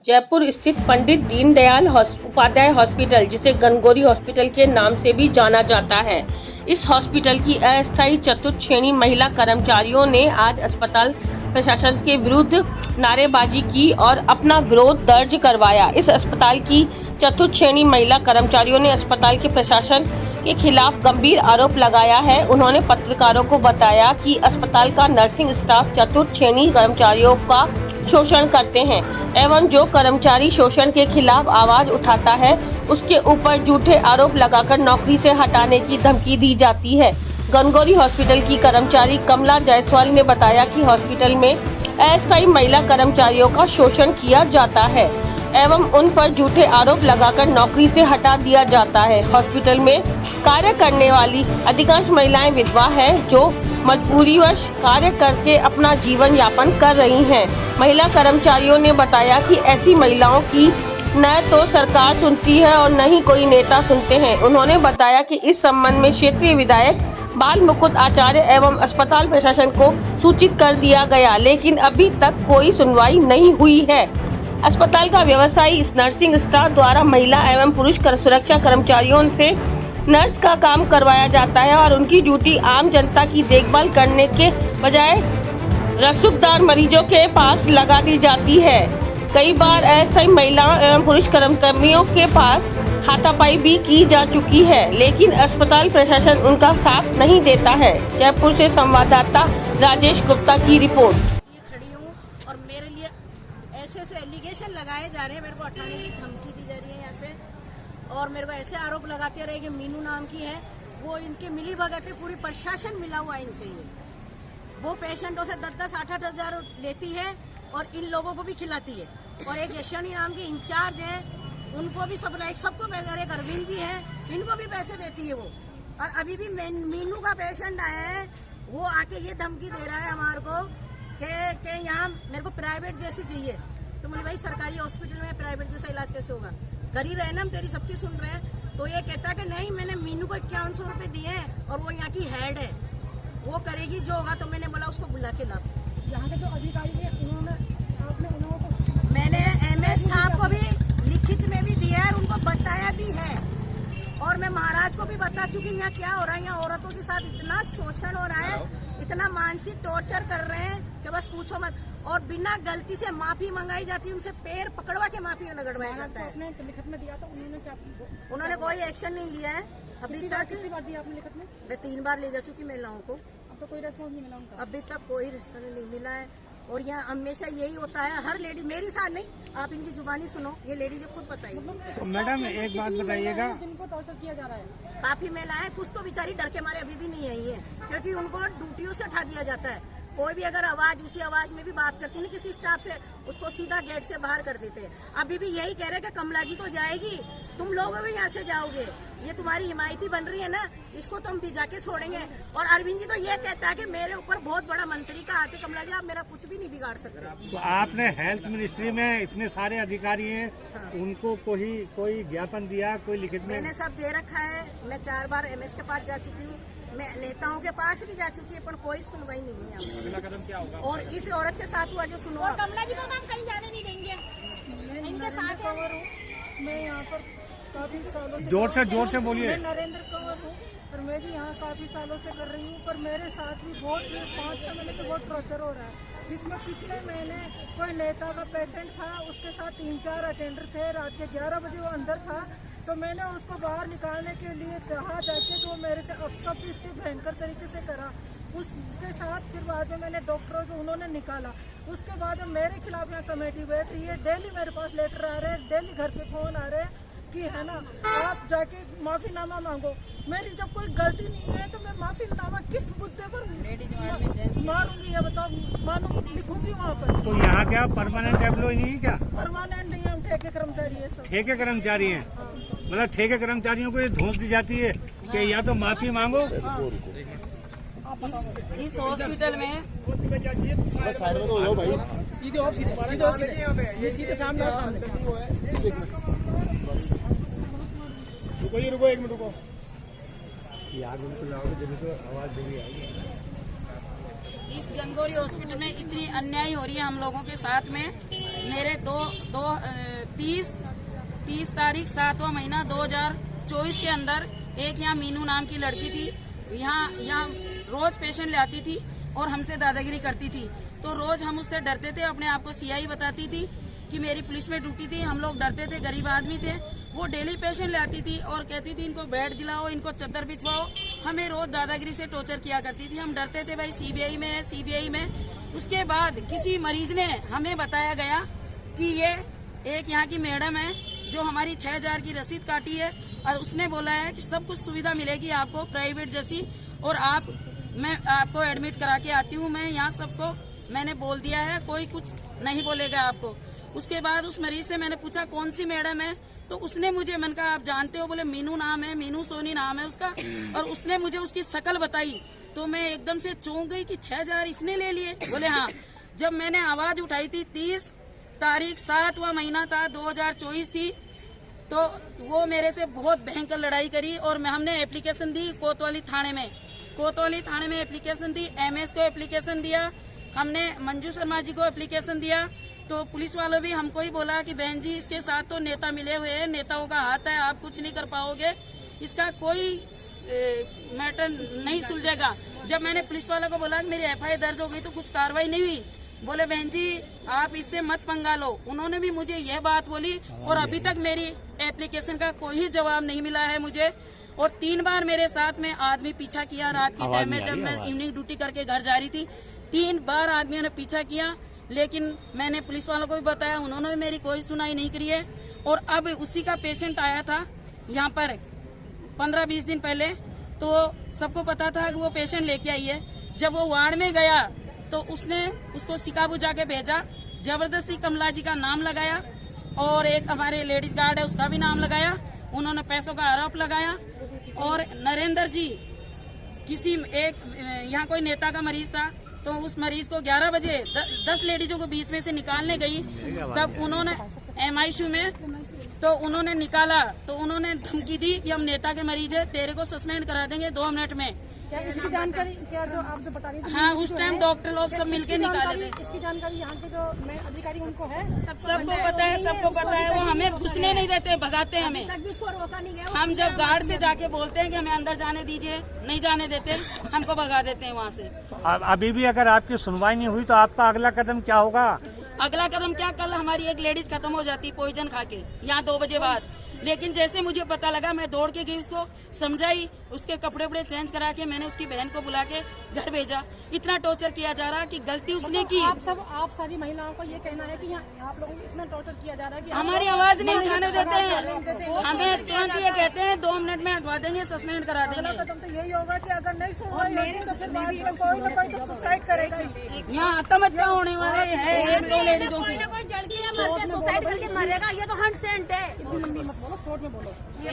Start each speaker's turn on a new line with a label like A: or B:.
A: जयपुर स्थित पंडित दीनदयाल उपाध्याय हॉस्पिटल, जिसे गनगौरी हॉस्पिटल के नाम से भी जाना जाता है, इस हॉस्पिटल की अस्थायी चतुर्थ श्रेणी महिला कर्मचारियों ने आज अस्पताल प्रशासन के विरुद्ध नारेबाजी की और अपना विरोध दर्ज करवाया। इस अस्पताल की चतुर्थ श्रेणी महिला कर्मचारियों ने अस्पताल के प्रशासन के खिलाफ गंभीर आरोप लगाया है। उन्होंने पत्रकारों को बताया कि अस्पताल का नर्सिंग स्टाफ चतुर्थ श्रेणी कर्मचारियों का शोषण करते हैं एवं जो कर्मचारी शोषण के खिलाफ आवाज उठाता है उसके ऊपर झूठे आरोप लगाकर नौकरी से हटाने की धमकी दी जाती है। गनगौरी हॉस्पिटल की कर्मचारी कमला जायसवाल ने बताया कि हॉस्पिटल में अस्थायी महिला कर्मचारियों का शोषण किया जाता है एवं उन पर झूठे आरोप लगाकर नौकरी से हटा दिया जाता है। हॉस्पिटल में कार्य करने वाली अधिकांश महिलाएं विधवा हैं जो मजबूरीवश कार्य करके अपना जीवन यापन कर रही हैं। महिला कर्मचारियों ने बताया कि ऐसी महिलाओं की न तो सरकार सुनती है और न ही कोई नेता सुनते हैं। उन्होंने बताया कि इस संबंध में क्षेत्रीय विधायक बाल मुकुंद आचार्य एवं अस्पताल प्रशासन को सूचित कर दिया गया, लेकिन अभी तक कोई सुनवाई नहीं हुई है। अस्पताल का व्यवसायी इस नर्सिंग स्टाफ द्वारा महिला एवं पुरुष सुरक्षा कर्मचारियों से नर्स का काम करवाया जाता है और उनकी ड्यूटी आम जनता की देखभाल करने के बजाय रसूखदार मरीजों के पास लगा दी जाती है। कई बार अस्थायी महिलाओं एवं पुरुष कर्मचारियों के पास हाथापाई भी की जा चुकी है, लेकिन अस्पताल प्रशासन उनका साथ नहीं देता है। जयपुर से संवाददाता राजेश गुप्ता की रिपोर्ट।
B: खड़ी हूँ और मेरे लिए ऐसे एलिगेशन लगाए जा रहे हैं, मेरे को हटाने की धमकी दी जा रही है यहाँ से, और मेरे को ऐसे आरोप लगाते रहे कि मीनू नाम की है, वो इनके मिली भगत है, पूरी प्रशासन मिला हुआ है इनसे। ये वो पेशेंटों से 10-8 हज़ार लेती है और इन लोगों को भी खिलाती है। और एक यशनी नाम की इंचार्ज है, उनको भी सबको एक अरविंद जी है, इनको भी पैसे देती है वो। और अभी भी मीनू का पेशेंट आया है, वो आके ये धमकी दे रहा है हमारे को कि यहाँ मेरे को प्राइवेट जैसी चाहिए। तो बोले भाई सरकारी हॉस्पिटल में प्राइवेट जैसा इलाज कैसे होगा, कर ही रहे ना, हम तेरी सबकी सुन रहे हैं। तो ये कहता है कि नहीं, मैंने मीनू को 5100 रुपये दिए हैं और वो यहाँ की हेड है, वो करेगी जो होगा। तो मैंने बोला उसको बुला के ला।
C: यहाँ के जो अधिकारी हैं
B: मैंने MS साहब को भी लिखित में भी दिया है, उनको बताया भी है, और मैं महाराज को भी बता चुकी हूँ यहाँ क्या हो रहा है। यहाँ औरतों के साथ इतना शोषण हो रहा है, इतना मानसिक टॉर्चर कर रहे हैं कि बस पूछो मत। और बिना गलती से माफी मंगाई जाती है, उनसे पैर पकड़वा के माफी लगड़वाया जाता है।
C: आपने लिखित में दिया था, उन्होंने क्या?
B: उन्होंने कोई एक्शन नहीं लिया है अभी तक।
C: कितनी बार दिया आपने लिखित में?
B: मैं 3 बार ले जा चुकी महिलाओं को,
C: अब तो कोई रेस्पॉन्स नहीं मिला उनका।
B: अभी तक कोई रिस्पॉन्स नहीं मिला है। और यहाँ हमेशा यही होता है, हर लेडी, मेरी साथ नहीं, आप इनकी जुबानी सुनो, ये लेडी जो खुद बताइए।
D: मैडम एक बात बताइएगा,
C: जिनको टॉर्चर किया जा रहा है,
B: काफी महिलाएं, कुछ तो बेचारी डर के मारे अभी भी नहीं आई है, क्योंकि उनको ड्यूटियों से हटा दिया जाता है। कोई भी अगर ऊंची आवाज में भी बात करती है किसी स्टाफ से, उसको सीधा गेट से बाहर कर देते हैं। अभी भी यही कह रहे कि कमला जी तो जाएगी, तुम लोग भी यहाँ से जाओगे, ये तुम्हारी हिमायती बन रही है ना, इसको तो हम भिजा के छोड़ेंगे। और अरविंद जी तो ये कहता है कि मेरे ऊपर बहुत बड़ा मंत्री का हाथ है, कमला जी आप मेरा कुछ भी नहीं बिगाड़ सकते।
D: तो आपने हेल्थ मिनिस्ट्री में इतने सारे अधिकारी हैं, हाँ। उनको कोई ज्ञापन दिया, कोई लिखित में?
B: मैंने सब दे रखा है। मैं 4 बार MS के पास जा चुकी हूँ, मैं नेताओं के पास भी जा चुकी है, पर कोई सुनवाई नहीं हुई।
D: अगला कदम क्या होगा?
B: और इस औरत के साथ हुआ जो सुनो,
C: और कमला जी को तो हम कहीं जाने नहीं देंगे, इनके साथ कवर हूँ मैं यहाँ पर काफी सालों से।
D: जोर से बोलिए।
C: मैं नरेंद्र कंवर हूँ और मैं भी यहाँ काफी सालों से कर रही हूँ, पर मेरे साथ भी बहुत 5-6 महीने से बहुत टॉर्चर हो रहा है, जिसमें पिछले महीने कोई नेता का पेशेंट था, उसके साथ 3-4 अटेंडर थे, रात के 11 बजे वो अंदर था, तो मैंने उसको बाहर निकालने के लिए कहा जाके, तो मेरे से अपशब्द इतनी भयंकर तरीके से करा। उसके साथ फिर बाद में मैंने डॉक्टरों को उन्होंने निकाला। उसके बाद में मेरे खिलाफ यहाँ कमेटी बैठ रही है, डेली मेरे पास लेटर आ रहे हैं, डेली घर पे फोन आ रहे हैं कि है ना आप जाके माफीनामा मांगो। मेरी जब कोई गलती नहीं है तो मैं माफीनामा किस मुद्दे पर मारूंगी, ये बताओ, लिखूंगी वहाँ पर।
D: तो यहाँ क्या परमानेंट एम्प्लॉय नहीं है क्या?
C: परमानेंट नहीं है, हम ठेके कर्मचारी है सब।
D: ठेके कर्मचारी हैं? मतलब ठेके कर्मचारियों को ये धौंस दी जाती है कि या तो माफी मांगो।
E: इस हॉस्पिटल में
C: सीधे सामने
D: रुको 1 मिनट रुको।
E: इस गनगौरी हॉस्पिटल में इतनी अन्याय हो रही है हम लोगों के साथ में मेरे 30 तारीख 7वां महीना 2024 के अंदर एक यहाँ मीनू नाम की लड़की थी, यहाँ रोज पेशेंट ले आती थी और हमसे दादागिरी करती थी। तो रोज हम उससे डरते थे, अपने आप को सीआई बताती थी कि मेरी पुलिस में ड्यूटी थी। हम लोग डरते थे, गरीब आदमी थे। वो डेली पेशेंट ले आती थी और कहती थी इनको बेड दिलाओ, इनको चद्दर बिछवाओ। हमें रोज दादागिरी से टॉर्चर किया करती थी। हम डरते थे भाई सीबीआई में है, सीबीआई में। उसके बाद किसी मरीज ने हमें बताया गया कि ये एक यहाँ की मैडम है जो हमारी 6000 की रसीद काटी है और उसने बोला है कि सब कुछ सुविधा मिलेगी आपको प्राइवेट जैसी, और मैं आपको एडमिट करा के आती हूँ। मैं यहाँ सबको मैंने बोल दिया है, कोई कुछ नहीं बोलेगा आपको। उसके बाद उस मरीज से मैंने पूछा कौन सी मैडम है, तो उसने मुझे, मैंने कहा आप जानते हो? बोले मीनू नाम है, मीनू सोनी नाम है उसका। और उसने मुझे उसकी शक्ल बताई तो मैं एकदम से चौंक गई कि 6000 इसने ले लिए। बोले हाँ। जब मैंने आवाज उठाई थी 30 तारीख 7वां महीना था 2024 थी, तो वो मेरे से बहुत भयंकर लड़ाई करी और हमने एप्लीकेशन दी कोतवाली थाने में एप्लीकेशन दी, एमएस को एप्लीकेशन दिया, हमने मंजू शर्मा जी को एप्लीकेशन दिया। तो पुलिस वालों भी हमको ही बोला कि बहन जी इसके साथ तो नेता मिले हुए हैं, नेताओं का हाथ है, आप कुछ नहीं कर पाओगे, इसका कोई मैटर नहीं सुलझेगा। जब मैंने पुलिस वालों को बोला कि मेरी एफआईआर दर्ज हो गई तो कुछ कार्रवाई नहीं हुई। बोले बहन जी आप इससे मत पंगा लो। उन्होंने भी मुझे यह बात बोली और अभी तक मेरी एप्लीकेशन का कोई जवाब नहीं मिला है मुझे। और 3 बार मेरे साथ में आदमी पीछा किया रात के टाइम में, जब मैं इवनिंग ड्यूटी करके घर जा रही थी। 3 बार आदमियों ने पीछा किया, लेकिन मैंने पुलिस वालों को भी बताया, उन्होंने भी मेरी कोई सुनाई नहीं करी है। और अब उसी का पेशेंट आया था यहाँ पर 15-20 दिन पहले, तो सबको पता था कि वो पेशेंट लेके आई है। जब वो वार्ड में गया तो उसने उसको सिका बुझा के भेजा, जबरदस्ती कमला जी का नाम लगाया और एक हमारे लेडीज गार्ड है उसका भी नाम लगाया। उन्होंने पैसों का आरोप लगाया। और नरेंद्र जी यहाँ कोई नेता का मरीज था, तो उस मरीज को 11 बजे 10 लेडीजों को बीच में से निकालने गई, तब उन्होंने एमआईसीयू में तो उन्होंने निकाला, तो उन्होंने धमकी दी कि हम नेता के मरीज है, तेरे को सस्पेंड करा देंगे 2 मिनट में।
C: क्या इसकी जानकारी क्या जो आप जो बता रही थी?
E: हाँ, उस टाइम डॉक्टर लोग सब मिलके निकाले थे।
C: इसकी जानकारी यहाँ के जो अधिकारी उनको है?
E: सबको पता है, सबको पता है। वो हमें घुसने नहीं देते, भगाते हैं हमें।
B: उसको रोका नहीं गया।
E: हम जब गार्ड से जाके बोलते हैं कि हमें अंदर जाने दीजिए, नहीं जाने देते, हमको भगा देते हैं वहाँ से।
D: अभी भी अगर आपकी सुनवाई नहीं हुई तो आपका अगला कदम क्या होगा?
E: अगला कदम क्या, कल हमारी एक लेडीज खत्म हो जाती पॉइजन खा के यहाँ 2 बजे बाद। लेकिन जैसे मुझे पता लगा मैं दौड़ के गई, उसको समझाई, उसके कपड़े वपड़े चेंज करा के मैंने उसकी बहन को बुला के घर भेजा। इतना टॉर्चर किया जा रहा है कि गलती उसने की।
C: आप सारी महिलाओं का ये कहना है कि आप लोगों को इतना टॉर्चर किया जा रहा है कि
E: हमारी आवाज नहीं उठाने देते हैं। हमें तुरंत ये कहते हैं 2 मिनट में हटवा देंगे, सस्पेंड करा देंगे।
C: कदम तो यही होगा कि अगर नहीं सुनवाई होगी तो फिर बाद में कोई न कोई तो सुसाइड करेगा।
E: यहाँ आत्महत्या होने वाले है 1-2 लेडीजों की।
F: कोई जल्दी मर के सुसाइड करके मरेगा, ये तो 100% है।
C: बोलो, कोर्ट में बोलो।
B: ये